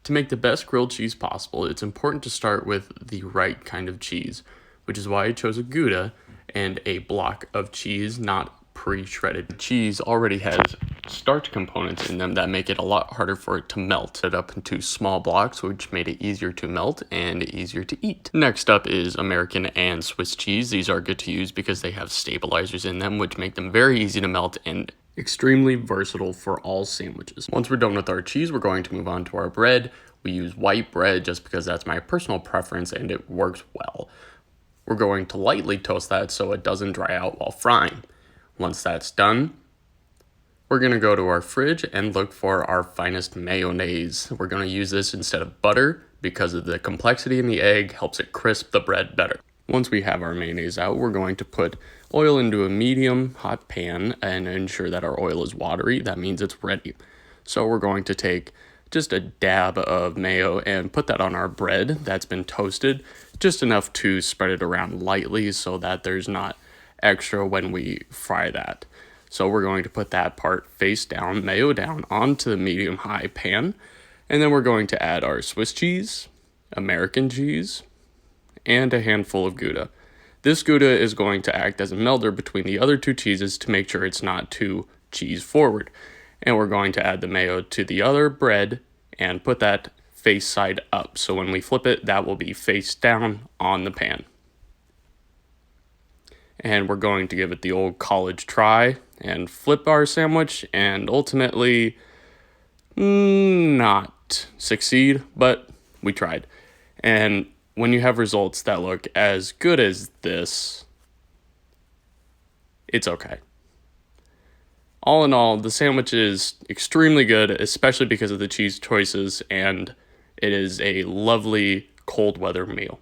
To make the best grilled cheese possible, it's important to start with the right kind of cheese, which is why I chose a Gouda and a block of cheese, not pre-shredded. Cheese already has starch components in them that make it a lot harder for it to melt. It up into small blocks, which made it easier to melt and easier to eat. Next up is American and Swiss cheese. These are good to use because they have stabilizers in them, which make them very easy to melt and extremely versatile for all sandwiches. Once we're done with our cheese, we're going to move on to our bread. We use white bread just because that's my personal preference and it works well. We're going to lightly toast that so it doesn't dry out while frying. Once that's done, we're going to go to our fridge and look for our finest mayonnaise. We're going to use this instead of butter because of the complexity in the egg helps it crisp the bread better. Once we have our mayonnaise out, we're going to put oil into a medium hot pan and ensure that our oil is watery. That means it's ready. So we're going to take just a dab of mayo and put that on our bread that's been toasted, just enough to spread it around lightly so that there's not extra when we fry that. So we're going to put that part face down, mayo down, onto the medium-high pan, and then we're going to add our Swiss cheese, American cheese, and a handful of Gouda. This Gouda is going to act as a melter between the other two cheeses to make sure it's not too cheese forward. And we're going to add the mayo to the other bread and put that face side up. So when we flip it, that will be face down on the pan. And we're going to give it the old college try and flip our sandwich and ultimately not succeed, but we tried. And when you have results that look as good as this, it's okay. All in all, the sandwich is extremely good, especially because of the cheese choices, and it is a lovely cold weather meal.